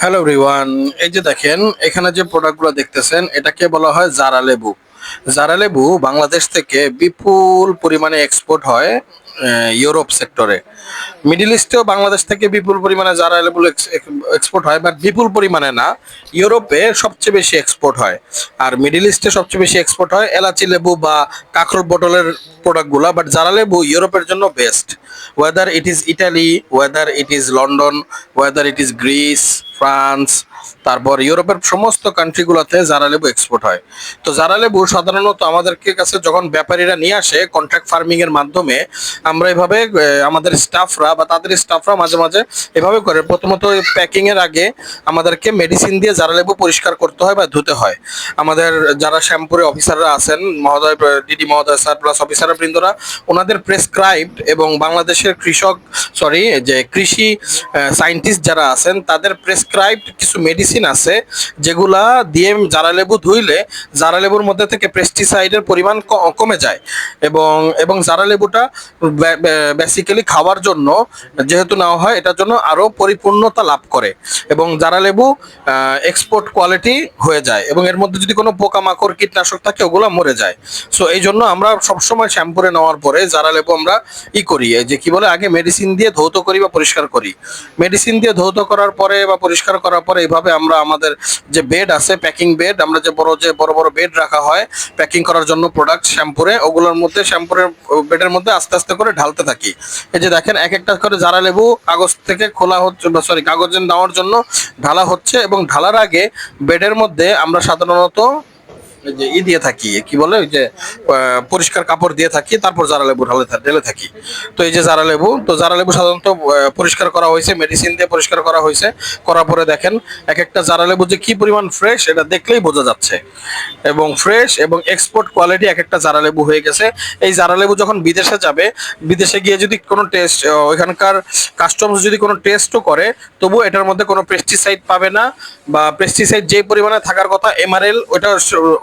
Hello everyone, এই যে দেখেন এখানে যে প্রোডাক্টগুলো দেখতেছেন এটাকে বলা হয় জারা লেবু। জারা লেবু বাংলাদেশ থেকে বিপুল পরিমাণে এক্সপোর্ট হয় ইউরোপ সেক্টরে। মিডল ইস্টেও বাংলাদেশ থেকে বিপুল পরিমাণে জারা লেবু এক্সপোর্ট হয়, বাট বিপুল পরিমাণে না। ইউরোপে সবচেয়ে বেশি এক্সপোর্ট হয়, আর মিডল ইস্টে সবচেয়ে বেশি এক্সপোর্ট হয় এলাচি লেবু বা কাঁকরোল পটলের প্রোডাক্টগুলো। বাট জারা লেবু ইউরোপের জন্য best, weather it is Italy, weather it is London, weather it is Greece, France, তারপর ইউরোপের সমস্ত কান্ট্রিগুলোতে জারা লেবু এক্সপোর্ট হয়। তো জারা লেবু সাধারণত আমাদেরকে কাছে যখন ব্যাপারীরা নিয়ে আসে কন্ট্রাক্ট ফার্মিং এর মাধ্যমে, আমরা এভাবে আমাদের স্টাফরা বা তাদের স্টাফরা মাঝে মাঝে এভাবে করে। প্রথমত প্যাকিং এর আগে আমাদেরকে মেডিসিন দিয়ে জারা লেবু পরিষ্কার করতে হয় বা ধুতে হয়। আমাদের যারা শ্যাম্পুরে অফিসাররা আছেন, মহোদয়, ডিডি মহোদয় স্যার প্লাস অফিসার বৃন্দরা, ওনাদের প্রেসক্রাইবড এবং বাংলাদেশের যে কৃষি সায়েন্টিস্ট যারা আছেন তাদের প্রেসক্রাইবড কিছু মেডিসিন আছে যেগুলা দিয়ে জারা লেবু ধুইলে জারা লেবুর মধ্যে থেকে পেস্টিসাইডের পরিমাণ কমে যায়। এবং এবং জারা লেবুটা বেসিক্যালি খাওয়ার জন্য যেহেতু নেওয়া হয়, এটার জন্য আরো পরিপূর্ণতা লাভ করে এবং জারা লেবু এক্সপোর্ট কোয়ালিটি হয়ে যায়। এবং এর মধ্যে যদি কোনো পোকামাকড় কীটনাশক থাকে ওগুলো মরে যায়। সো এই জন্য আমরা সবসময় শ্যাম্পুরে নেওয়ার পরে জারা লেবু আমরা করি, এই যে কি বলে, আগে মেডিসিন দিয়ে ধৌত করি বা পরিষ্কার করি। মেডিসিন দিয়ে ধৌত করার পরে বা পরিষ্কার করার পরে এইভাবে আমরা আমাদের যে বেড আছে, প্যাকিং বেড, আমরা যে বড় বড় বেড রাখা হয় প্যাকিং করার জন্য প্রোডাক্ট শ্যাম্পুরে, ওগুলোর মধ্যে শ্যাম্পুরের বেডের মধ্যে আস্তে আস্তে করে ঢালতে থাকি। এই যে দেখেন এক একটা করে জারা লেবু কাগজ থেকে খোলা হচ্ছে, কাগজে নেওয়ার জন্য ঢালা হচ্ছে। এবং ঢালার আগে বেডের মধ্যে আমরা সাধারণত যে দিয়ে থাকি, কি বলে, ওই যে পরিষ্কার কাপড় দিয়ে থাকি, তারপর জারা লেবু ঢেলে থাকি। তো এই যে জারা লেবু, তো জারা লেবু সাধারণত পরিষ্কার করা হয়েছে, মেডিসিন দিয়ে পরিষ্কার করা হয়েছে। করার পরে দেখেন এক একটা জারা লেবু যে কি পরিমাণ ফ্রেশ এটা দেখলেই বোঝা যাচ্ছে। এবং ফ্রেশ এবং এক্সপোর্ট কোয়ালিটি এক একটা জারা লেবু হয়ে গেছে। এই জারা লেবু যখন বিদেশে যাবে, বিদেশে গিয়ে যদি কোনো টেস্ট, ওইখানকার কাস্টমস যদি কোনো টেস্টও করে, তবু এটার মধ্যে কোনো পেস্টিসাইড পাবে না, বা পেস্টিসাইড যে পরিমাণে থাকার কথা এমআরএল, ওইটা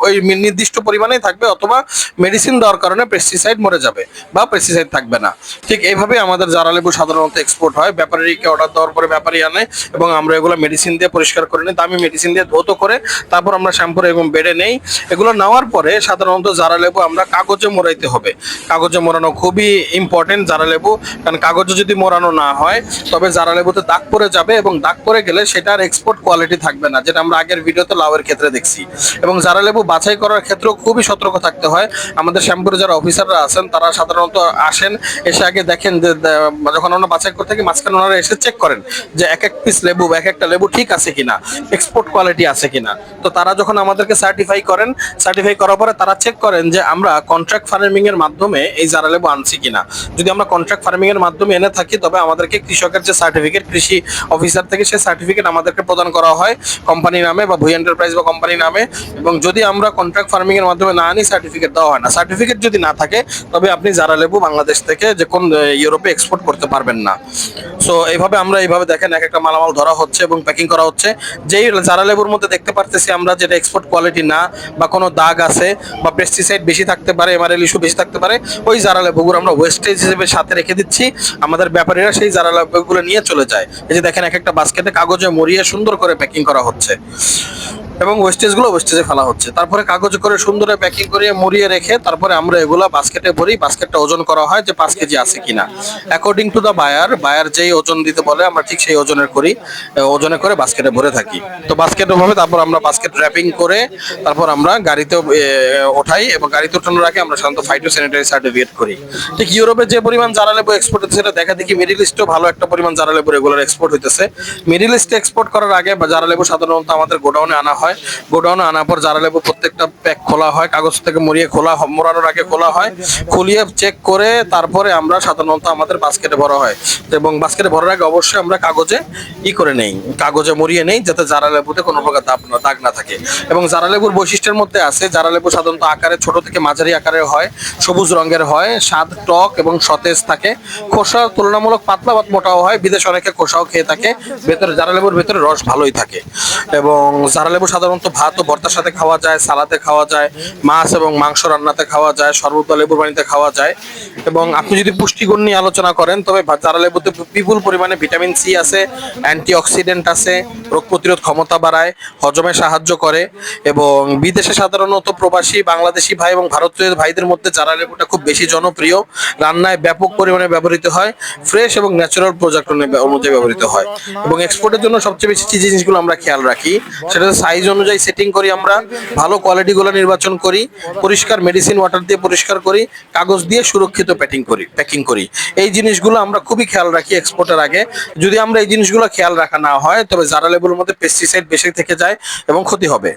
ওই নির্দিষ্ট পরিমাণেই থাকবে, অথবা মেডিসিন দেওয়ার কারণে পেস্টিসাইড মরে যাবে বা পেস্টিসাইড থাকবে না। ঠিক এইভাবে আমাদের জারা লেবু সাধারণত এক্সপোর্ট হয়। ব্যাপারীকে অর্ডার দেওয়ার পরে ব্যাপারী আনে এবং আমরা এগুলো মেডিসিন দিয়ে পরিষ্কার করে নিই, দামি মেডিসিন দিয়ে ধৌত করে তারপর আমরা শ্যাম্পুরে এবং বেডে নেই। এগুলো নেওয়ার পরে সাধারণত জারা লেবু আমরা কাগজে মোড়াইতে হবে। কাগজে মোড়ানো খুবই ইম্পর্টেন্ট জারা লেবু, কারণ কাগজে যদি মোড়ানো না হয় তবে জারা লেবুতে দাগ পড়ে যাবে এবং দাগ পড়ে গেলে সেটার এক্সপোর্ট কোয়ালিটি থাকবে না, যেটা আমরা আগের ভিডিওতে লাউয়ের ক্ষেত্রে দেখছি। এবং জারা লেবু বাছাই করার ক্ষেত্রেও খুবই সতর্ক থাকতে হয়। আমাদের শ্যাম্পুরে যারা অফিসাররা আছেন তারা সাধারণত আসেন, এসে আগে দেখেন যে যখন আমরা বাছাই করতে থাকি মাঝখানে ওনারা এসে চেক করেন যে এক এক পিস লেবু বা এক একটা লেবু ঠিক আছে কিনা, এক্সপোর্ট কোয়ালিটি আছে কিনা। তো তারা যখন আমাদেরকে সার্টিফাই করার পরে তারা চেক করেন যে আমরা কন্ট্রাক্ট ফার্মিং এর মাধ্যমে এই জারা লেবু আনছি কিনা। যদি আমরা কন্ট্রাক্ট ফার্মিং এর মাধ্যমে এনে থাকি তবে আমাদেরকে কৃষকের যে সার্টিফিকেট, কৃষি অফিসার থেকে সেই সার্টিফিকেট আমাদেরকে প্রদান করা হয় কোম্পানি নামে বা ভুই এন্টারপ্রাইজ বা কোম্পানি নামে। এবং যদি আমরা কন্ট্রাক্ট ফার্মিং এর মাধ্যমে না আনি, সার্টিফিকেট দেওয়া হয় না। সার্টিফিকেট যদি না থাকে তবে আপনি জারা লেবু বাংলাদেশ থেকে যে কোন ইউরোপে এক্সপোর্ট করতে পারবেন না। সো এইভাবে দেখেন এক একটা মালামাল ধরা হচ্ছে এবং প্যাকিং করা হচ্ছে। যেই জারা লেবুর মধ্যে দেখতে পারতেছি আমরা যেটা এক্সপোর্ট কোয়ালিটি না, বা কোনো দাগ আছে বা পেস্টিসাইড বেশি থাকতে পারে, এমআরএল ইস্যু বেশি থাকতে পারে, ওই জারা লেবুগুলো আমরা ওয়েস্টেজ হিসেবে সাথে রেখে দিচ্ছি। আমাদের ব্যাপারীরা সেই জারা লেবুগুলো নিয়ে চলে যায়। এই যে দেখেন এক একটা বাস্কেটে কাগজে মুড়িয়ে সুন্দর করে প্যাকিং করা হচ্ছে এবং ওয়েস্টেজে ফেলা হচ্ছে। তারপরে কাগজে করে সুন্দর প্যাকিং করে মুড়িয়ে রেখে তারপরে আমরা এগুলা বাস্কেটে ভরি। বাস্কেটটা ওজন করা হয় যে 5 কেজি আছে কিনা, অ্যাকর্ডিং টু দা বায়ার যেই ওজন দিতে বলে আমরা ঠিক সেই ওজনের করি, ওজনে করে বাস্কেটে ভরে থাকি। তো বাস্কেট ভাবে তারপর আমরা বাস্কেট র্যাপিং করে তারপর আমরা গাড়িতে ওঠাই এবং গাড়িতে ওঠানোর আগে আমরা সাধারণত ফাইটোস্যানিটারি সার্টিফিকেট করি। ঠিক ইউরোপে যে পরিমাণ জারা লেবু এক্সপোর্ট হচ্ছে সেটা দেখা দেখি মিডল ইস্টেও ভালো একটা পরিমাণ জারা লেবু রেগুলার এক্সপোর্ট হইতেছে। মিডল ইস্টে এক্সপোর্ট করার আগে জারা লেবু সাধারণত আমাদের গোডাউনে আনা হয়। গোডাউনে আনার পর জারা লেবু প্রত্যেকটা প্যাক খোলা হয়, কাগজ থেকে মোড়ানোর আগে খোলা হয়, খুলিয়ে চেক করে তারপরে আমরা সাধারণত আমাদের বাস্কেটে ভরা হয়। এবং বাস্কেটে ভরার আগে অবশ্যই আমরা কাগজে করে নেই, কাগজে মুড়িয়ে নেই, যাতে জারা লেবুতে কোনো প্রকার দাগ না থাকে। এবং জারা লেবুর বৈশিষ্ট্যের মধ্যে আছে জারা লেবু সাধারণত আকারে ছোট থেকে মাঝারি আকারের হয়, সবুজ রঙের হয়, স্বাদ টক এবং সতেজ থাকে, খোসা তুলনামূলক পাতলা বা মোটাও হয়। বিদেশে অনেকে খোসাও খেয়ে থাকে, ভেতরে জারা লেবুর ভেতরে রস ভালোই থাকে। এবং জারা লেবু সাধারণত ভাত ও ভর্তার সাথে খাওয়া যায়, সালাদে খাওয়া যায়, মাছ এবং মাংস রান্নাতে খাওয়া যায়, শরবত বা লেবুর পানিতে খাওয়া যায়। এবং আপনি যদি পুষ্টিগুণ নিয়ে আলোচনা করেন তবে জারা লেবুতে বিপুল পরিমাণে ভিটামিন সি আছে, অ্যান্টিঅক্সিডেন্ট আছে, রোগ প্রতিরোধ ক্ষমতা বাড়ায়, হজমে সাহায্য করে। এবং বিদেশে সাধারণত প্রবাসী বাংলাদেশি ভাই এবং ভারতীয় ভাইদের মধ্যে জারা লেবুটা খুব বেশি জনপ্রিয়, রান্নায় ব্যাপক পরিমাণে ব্যবহৃত হয়, ফ্রেশ এবং ন্যাচারাল প্রোডাক্ট অনুযায়ী ব্যবহৃত হয়। এবং এক্সপোর্টের জন্য সবচেয়ে বেশি যে জিনিসগুলো আমরা খেয়াল রাখি সেটা সাইজ অনুযায়ী সেটিং করি, আমরা ভালো কোয়ালিটিগুলো নির্বাচন করি, পরিষ্কার মেডিসিন ওয়াটার দিয়ে পরিষ্কার করি, কাগজ দিয়ে সুরক্ষিত প্যাকিং করি। এই জিনিসগুলো আমরা খুবই খেয়াল রাখি এক্সপোর্টের আগে। যদি আমরা এই জিনিসগুলো খেয়াল রাখা না হয় তবে জারা লেবুর মধ্যে পেস্টিসাইড বেশি থেকে যায় এবং ক্ষতি হবে।